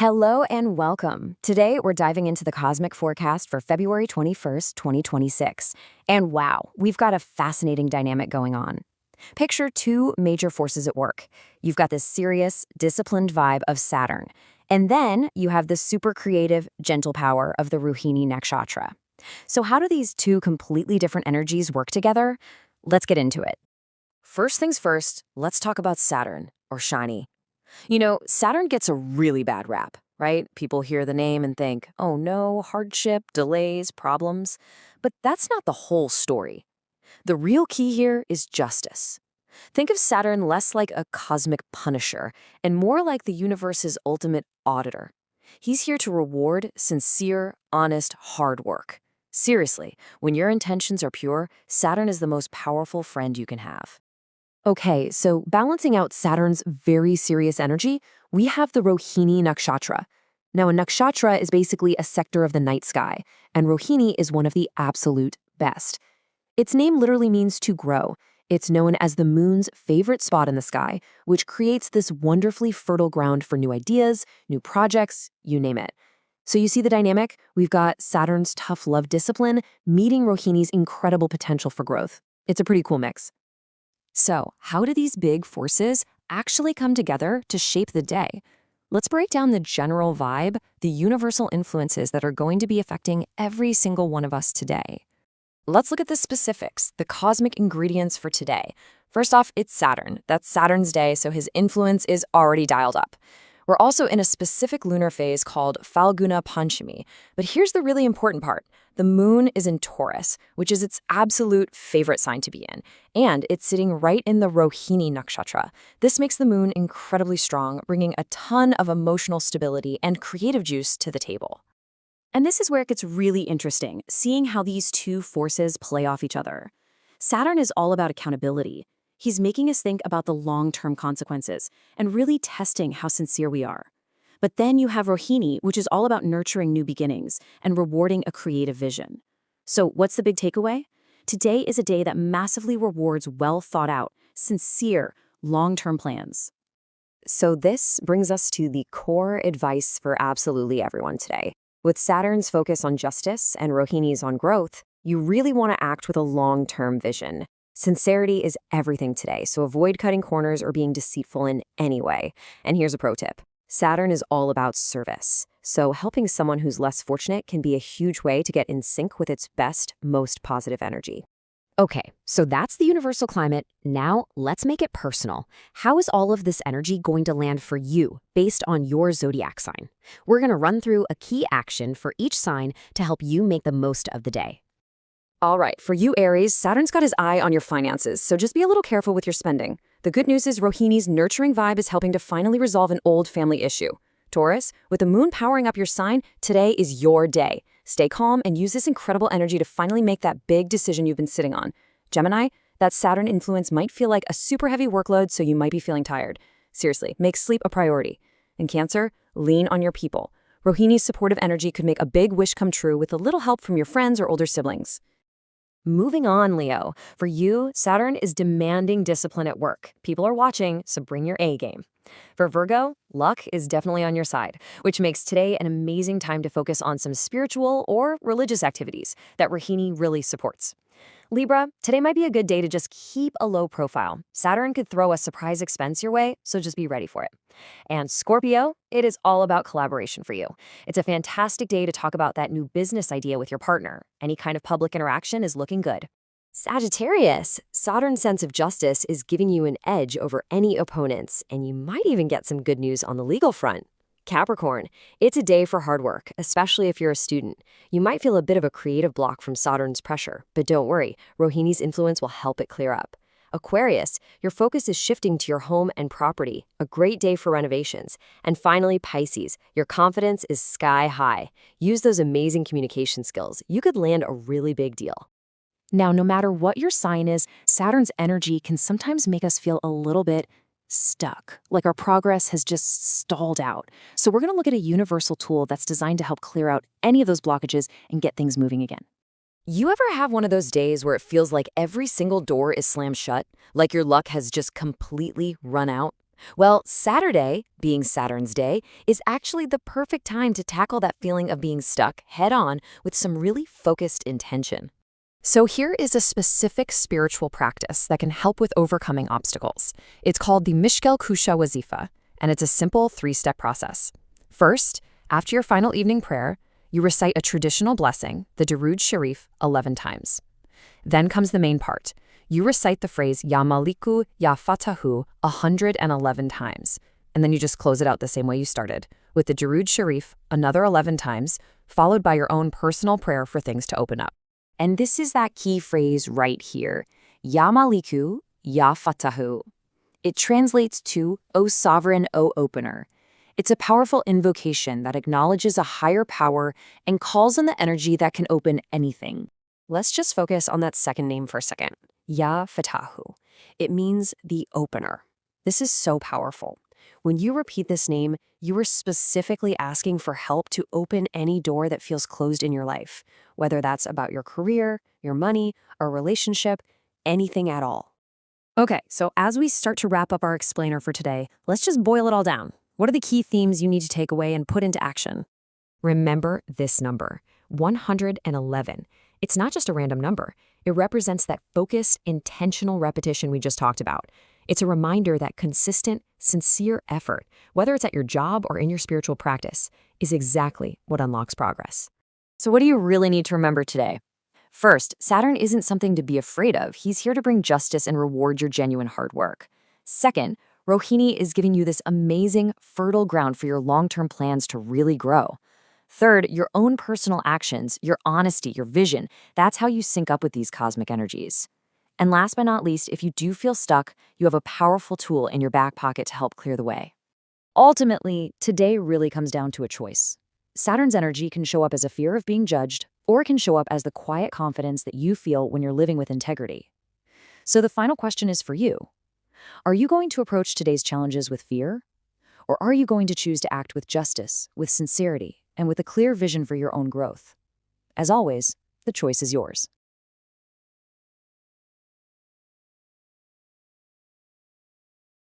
Hello and welcome. Today, we're diving into the cosmic forecast for February 21st, 2026. And wow, we've got a fascinating dynamic going on. Picture two major forces at work. You've got this serious, disciplined vibe of Saturn. And then you have the super creative, gentle power of the Rohini Nakshatra. So how do these two completely different energies work together? Let's get into it. First things first, let's talk about Saturn, or Shani. Saturn gets a really bad rap, right? People hear the name and think, oh no, hardship, delays, problems. But that's not the whole story. The real key here is justice. Think of Saturn less like a cosmic punisher and more like the universe's ultimate auditor. He's here to reward sincere, honest, hard work. Seriously, when your intentions are pure, Saturn is the most powerful friend you can have. Okay, so balancing out Saturn's very serious energy, we have the Rohini Nakshatra. Now, a nakshatra is basically a sector of the night sky, and Rohini is one of the absolute best. Its name literally means to grow. It's known as the moon's favorite spot in the sky, which creates this wonderfully fertile ground for new ideas, new projects, you name it. So you see the dynamic? We've got Saturn's tough love discipline meeting Rohini's incredible potential for growth. It's a pretty cool mix. So, how do these big forces actually come together to shape the day? Let's break down the general vibe, the universal influences that are going to be affecting every single one of us today. Let's look at the specifics, the cosmic ingredients for today. First off, it's Saturn. That's Saturn's day, so his influence is already dialed up. We're also in a specific lunar phase called Falguna Panchami. But here's the really important part. The moon is in Taurus, which is its absolute favorite sign to be in. And it's sitting right in the Rohini Nakshatra. This makes the moon incredibly strong, bringing a ton of emotional stability and creative juice to the table. And this is where it gets really interesting, seeing how these two forces play off each other. Saturn is all about accountability. He's making us think about the long-term consequences and really testing how sincere we are. But then you have Rohini, which is all about nurturing new beginnings and rewarding a creative vision. So what's the big takeaway? Today is a day that massively rewards well-thought-out, sincere, long-term plans. So this brings us to the core advice for absolutely everyone today. With Saturn's focus on justice and Rohini's on growth, you really want to act with a long-term vision. Sincerity is everything today, so avoid cutting corners or being deceitful in any way. And here's a pro tip. Saturn is all about service, so helping someone who's less fortunate can be a huge way to get in sync with its best, most positive energy. Okay, so that's the universal climate. Now, let's make it personal. How is all of this energy going to land for you based on your zodiac sign? We're going to run through a key action for each sign to help you make the most of the day. All right, for you Aries, Saturn's got his eye on your finances, so just be a little careful with your spending. The good news is Rohini's nurturing vibe is helping to finally resolve an old family issue. Taurus, with the moon powering up your sign, today is your day. Stay calm and use this incredible energy to finally make that big decision you've been sitting on. Gemini, that Saturn influence might feel like a super heavy workload, so you might be feeling tired. Seriously, make sleep a priority. And Cancer, lean on your people. Rohini's supportive energy could make a big wish come true with a little help from your friends or older siblings. Moving on, Leo. For you, Saturn is demanding discipline at work. People are watching, so bring your A game. For Virgo, luck is definitely on your side, which makes today an amazing time to focus on some spiritual or religious activities that Rohini really supports. Libra, today might be a good day to just keep a low profile. Saturn could throw a surprise expense your way, so just be ready for it. And Scorpio, it is all about collaboration for you. It's a fantastic day to talk about that new business idea with your partner. Any kind of public interaction is looking good. Sagittarius, Saturn's sense of justice is giving you an edge over any opponents, and you might even get some good news on the legal front. Capricorn, it's a day for hard work, especially if you're a student. You might feel a bit of a creative block from Saturn's pressure, but don't worry, Rohini's influence will help it clear up. Aquarius, your focus is shifting to your home and property, a great day for renovations. And finally, Pisces, your confidence is sky high. Use those amazing communication skills. You could land a really big deal. Now, no matter what your sign is, Saturn's energy can sometimes make us feel a little bit stuck, like our progress has just stalled out. So we're going to look at a universal tool that's designed to help clear out any of those blockages and get things moving again. You ever have one of those days where it feels like every single door is slammed shut, like your luck has just completely run out? Well, Saturday, being Saturn's day, is actually the perfect time to tackle that feeling of being stuck head-on with some really focused intention. So here is a specific spiritual practice that can help with overcoming obstacles. It's called the Special Wazifa, and it's a simple 3-step process. First, after your final evening prayer, you recite a traditional blessing, the Durood Sharif, 11 times. Then comes the main part. You recite the phrase Ya Maaliku, Ya Fattahu 111 times, and then you just close it out the same way you started, with the Durood Sharif another 11 times, followed by your own personal prayer for things to open up. And this is that key phrase right here, Ya Maaliku, Ya Fattahu. It translates to, O Sovereign, O Opener. It's a powerful invocation that acknowledges a higher power and calls on the energy that can open anything. Let's just focus on that second name for a second. Ya Fattahu. It means the opener. This is so powerful. When you repeat this name, you are specifically asking for help to open any door that feels closed in your life, whether that's about your career, your money, a relationship, anything at all. Okay, so as we start to wrap up our explainer for today, let's just boil it all down. What are the key themes you need to take away and put into action? Remember this number, 111. It's not just a random number. It represents that focused, intentional repetition we just talked about. It's a reminder that consistent, sincere effort, whether it's at your job or in your spiritual practice, is exactly what unlocks progress. So what do you really need to remember today? First, Saturn isn't something to be afraid of. He's here to bring justice and reward your genuine hard work. Second, Rohini is giving you this amazing, fertile ground for your long-term plans to really grow. Third, your own personal actions, your honesty, your vision, that's how you sync up with these cosmic energies. And last but not least, if you do feel stuck, you have a powerful tool in your back pocket to help clear the way. Ultimately, today really comes down to a choice. Saturn's energy can show up as a fear of being judged, or it can show up as the quiet confidence that you feel when you're living with integrity. So the final question is for you. Are you going to approach today's challenges with fear? Or are you going to choose to act with justice, with sincerity, and with a clear vision for your own growth? As always, the choice is yours.